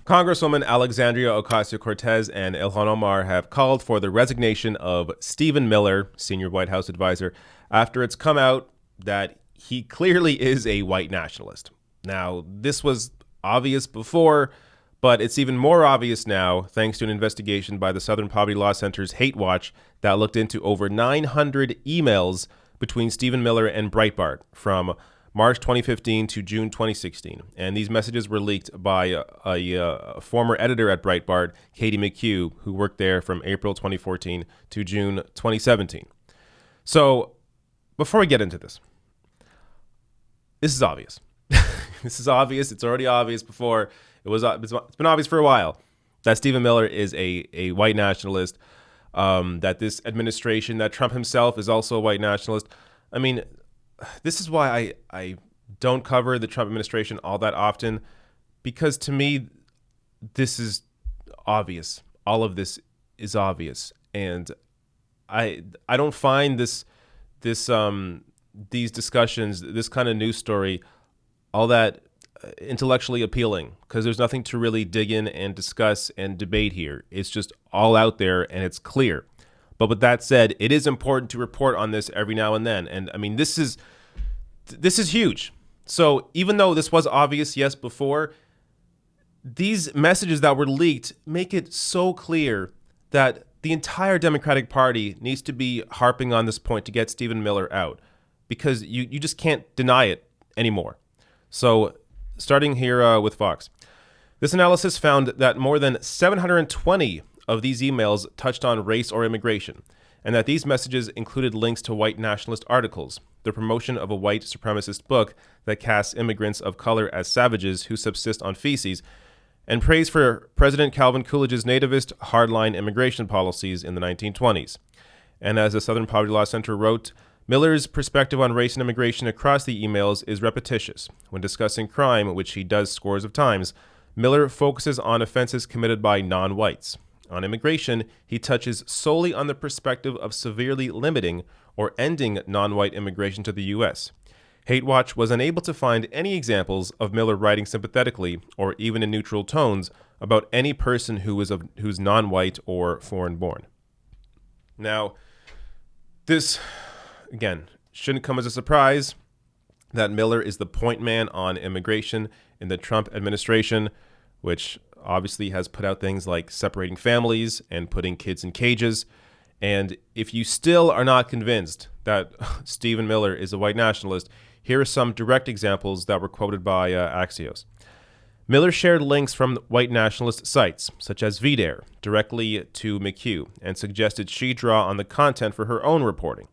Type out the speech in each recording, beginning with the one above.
Congresswoman Alexandria Ocasio-Cortez and Ilhan Omar have called for the resignation of Stephen Miller, senior White House advisor, after it's come out that he clearly is a white nationalist. Now, this was obvious before, but it's even more obvious now thanks to an investigation by the Southern Poverty Law Center's Hate Watch that looked into over 900 emails between Stephen Miller and Breitbart from March 2015 to June 2016. And these messages were leaked by a former editor at Breitbart, Katie McHugh, who worked there from April 2014 to June 2017. So before we get into this is obvious. This is obvious. It's already obvious before. It's been obvious for a while that Stephen Miller is a white nationalist, that this administration, that Trump himself is also a white nationalist. I mean, this is why I don't cover the Trump administration all that often, because to me, this is obvious. All of this is obvious. And I don't find these discussions, this kind of news story, all that intellectually appealing, because there's nothing to really dig in and discuss and debate here. It's just all out there and it's clear. But with that said, it is important to report on this every now and then. And I mean, this is huge. So even though this was obvious, yes, before, these messages that were leaked make it so clear that the entire Democratic Party needs to be harping on this point to get Stephen Miller out, because you just can't deny it anymore. So starting here with Fox, this analysis found that more than 720 of these emails touched on race or immigration, and that these messages included links to white nationalist articles, the promotion of a white supremacist book that casts immigrants of color as savages who subsist on feces, and praise for President Calvin Coolidge's nativist hardline immigration policies in the 1920s. And as the Southern Poverty Law Center wrote, Miller's perspective on race and immigration across the emails is repetitious. When discussing crime, which he does scores of times, Miller focuses on offenses committed by non-whites. On immigration, he touches solely on the perspective of severely limiting or ending non-white immigration to the U.S. Hate Watch was unable to find any examples of Miller writing sympathetically or even in neutral tones about any person who's non-white or foreign-born. Now, this, again, shouldn't come as a surprise that Miller is the point man on immigration in the Trump administration, which obviously has put out things like separating families and putting kids in cages. And if you still are not convinced that Stephen Miller is a white nationalist, here are some direct examples that were quoted by Axios. Miller shared links from white nationalist sites, such as VDare, directly to McHugh, and suggested she draw on the content for her own reporting.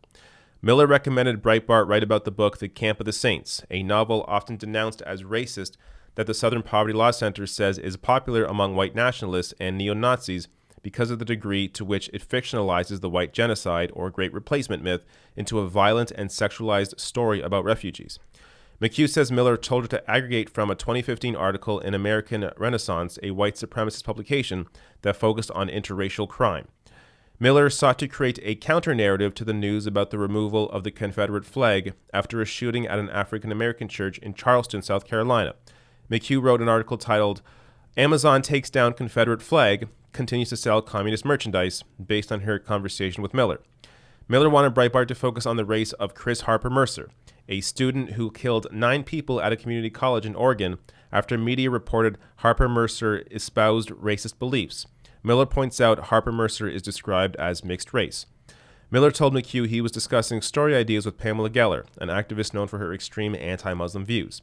Miller recommended Breitbart write about the book The Camp of the Saints, a novel often denounced as racist that the Southern Poverty Law Center says is popular among white nationalists and neo-Nazis because of the degree to which it fictionalizes the white genocide or Great Replacement myth into a violent and sexualized story about refugees. McHugh says Miller told her to aggregate from a 2015 article in American Renaissance, a white supremacist publication that focused on interracial crime. Miller sought to create a counter-narrative to the news about the removal of the Confederate flag after a shooting at an African-American church in Charleston, South Carolina. McHugh wrote an article titled, "Amazon Takes Down Confederate Flag, Continues to Sell Communist Merchandise," based on her conversation with Miller. Miller wanted Breitbart to focus on the race of Chris Harper Mercer, a student who killed 9 people at a community college in Oregon after media reported Harper Mercer espoused racist beliefs. Miller points out Harper Mercer is described as mixed race. Miller told McHugh he was discussing story ideas with Pamela Geller, an activist known for her extreme anti-Muslim views.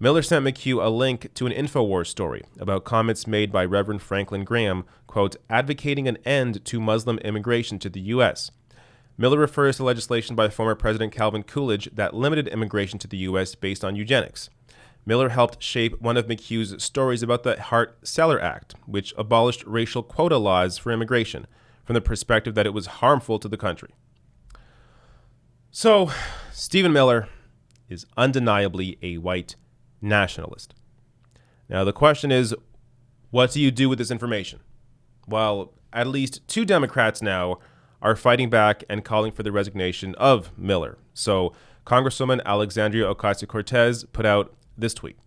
Miller sent McHugh a link to an InfoWars story about comments made by Reverend Franklin Graham, quote, advocating an end to Muslim immigration to the U.S. Miller refers to legislation by former President Calvin Coolidge that limited immigration to the U.S. based on eugenics. Miller helped shape one of McHugh's stories about the Hart-Celler Act, which abolished racial quota laws for immigration, from the perspective that it was harmful to the country. So, Stephen Miller is undeniably a white nationalist. Now, the question is, what do you do with this information? Well, at least 2 Democrats now are fighting back and calling for the resignation of Miller. So, Congresswoman Alexandria Ocasio-Cortez put out this tweet.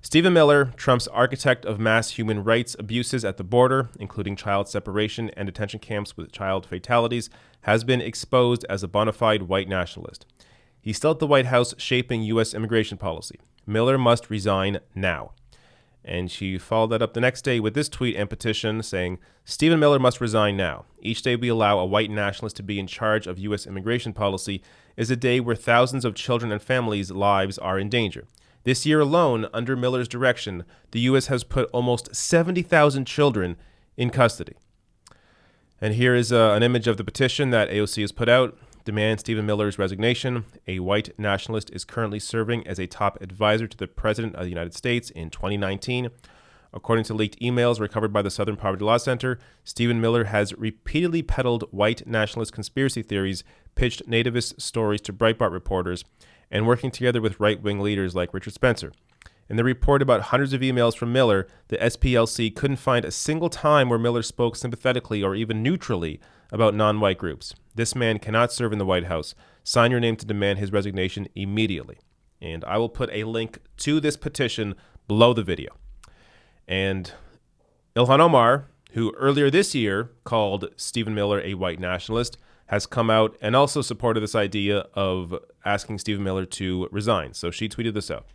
Stephen Miller, Trump's architect of mass human rights abuses at the border, including child separation and detention camps with child fatalities, has been exposed as a bona fide white nationalist. He's still at the White House shaping U.S. immigration policy. Miller must resign now. And she followed that up the next day with this tweet and petition saying, Stephen Miller must resign now. Each day we allow a white nationalist to be in charge of U.S. immigration policy is a day where thousands of children and families' lives are in danger. This year alone, under Miller's direction, the U.S. has put almost 70,000 children in custody. And here is an image of the petition that AOC has put out. Demand Stephen Miller's resignation. A white nationalist is currently serving as a top advisor to the President of the United States in 2019. According to leaked emails recovered by the Southern Poverty Law Center, Stephen Miller has repeatedly peddled white nationalist conspiracy theories, pitched nativist stories to Breitbart reporters, and working together with right-wing leaders like Richard Spencer. In the report about hundreds of emails from Miller, the SPLC couldn't find a single time where Miller spoke sympathetically or even neutrally about non-white groups. This man cannot serve in the White House. Sign your name to demand his resignation immediately. And I will put a link to this petition below the video. And Ilhan Omar, who earlier this year called Stephen Miller a white nationalist, has come out and also supported this idea of asking Stephen Miller to resign. So she tweeted this out.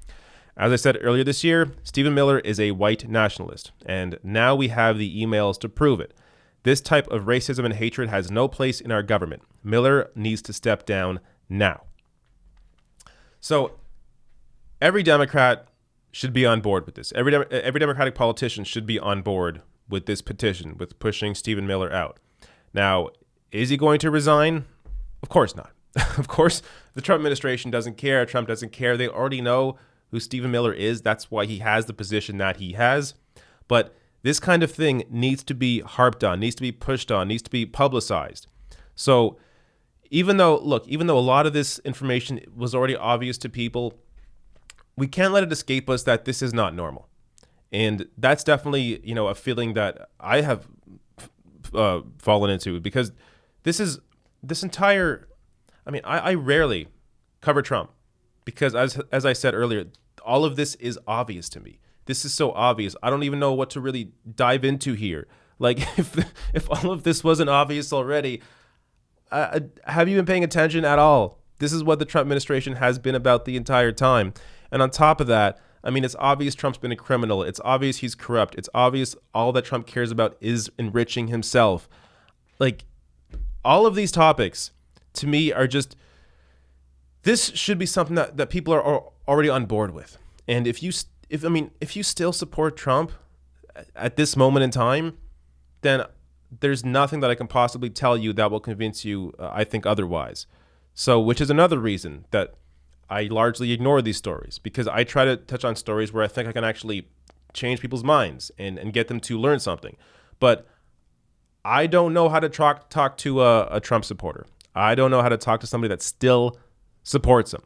As I said earlier this year, Stephen Miller is a white nationalist, and now we have the emails to prove it. This type of racism and hatred has no place in our government. Miller needs to step down now. So every Democrat should be on board with this. Every Democratic politician should be on board with this petition, with pushing Stephen Miller out. Now, is he going to resign? Of course not. Of course, the Trump administration doesn't care. Trump doesn't care. They already know who Stephen Miller is. That's why he has the position that he has. But this kind of thing needs to be harped on, needs to be pushed on, needs to be publicized. So even though a lot of this information was already obvious to people, we can't let it escape us that this is not normal. And that's definitely, a feeling that I have fallen into, because I rarely cover Trump because as I said earlier, all of this is obvious to me. This is so obvious. I don't even know what to really dive into here. Like if all of this wasn't obvious already, have you been paying attention at all? This is what the Trump administration has been about the entire time. And on top of that, it's obvious Trump's been a criminal. It's obvious he's corrupt. It's obvious all that Trump cares about is enriching himself. Like, all of these topics, to me, are just, this should be something that people are already on board with. And if you still support Trump at this moment in time, then there's nothing that I can possibly tell you that will convince you, I think, otherwise. So, which is another reason that I largely ignore these stories, because I try to touch on stories where I think I can actually change people's minds and get them to learn something. But I don't know how to talk to a Trump supporter. I don't know how to talk to somebody that still supports him.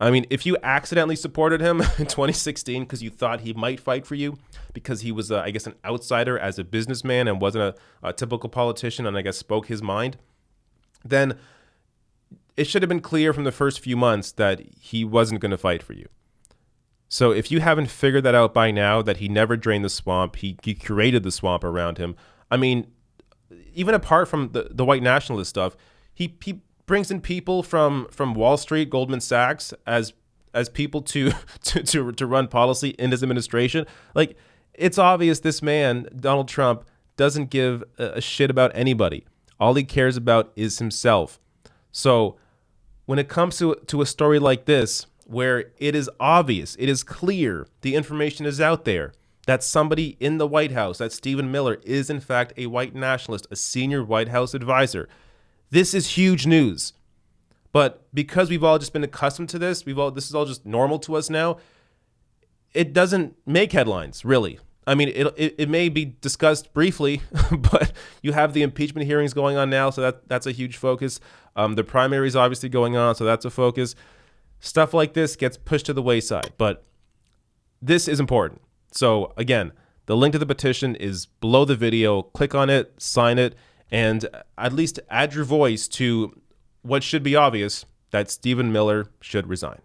If you accidentally supported him in 2016 because you thought he might fight for you, because he was, an outsider as a businessman and wasn't a typical politician and spoke his mind, then it should have been clear from the first few months that he wasn't going to fight for you. So if you haven't figured that out by now, that he never drained the swamp, he created the swamp around him. Even apart from the white nationalist stuff, he brings in people from Wall Street, Goldman Sachs, as people to run policy in his administration. Like, it's obvious this man, Donald Trump, doesn't give a shit about anybody. All he cares about is himself. So when it comes to a story like this, where it is obvious, it is clear, the information is out there, that somebody in the White House, that Stephen Miller, is in fact a white nationalist, a senior White House advisor. This is huge news. But because we've all just been accustomed to this, this is all just normal to us now, it doesn't make headlines, really. It may be discussed briefly, but you have the impeachment hearings going on now, so that's a huge focus. The primary is obviously going on, so that's a focus. Stuff like this gets pushed to the wayside, but this is important. So again, the link to the petition is below the video. Click on it, sign it, and at least add your voice to what should be obvious, that Stephen Miller should resign.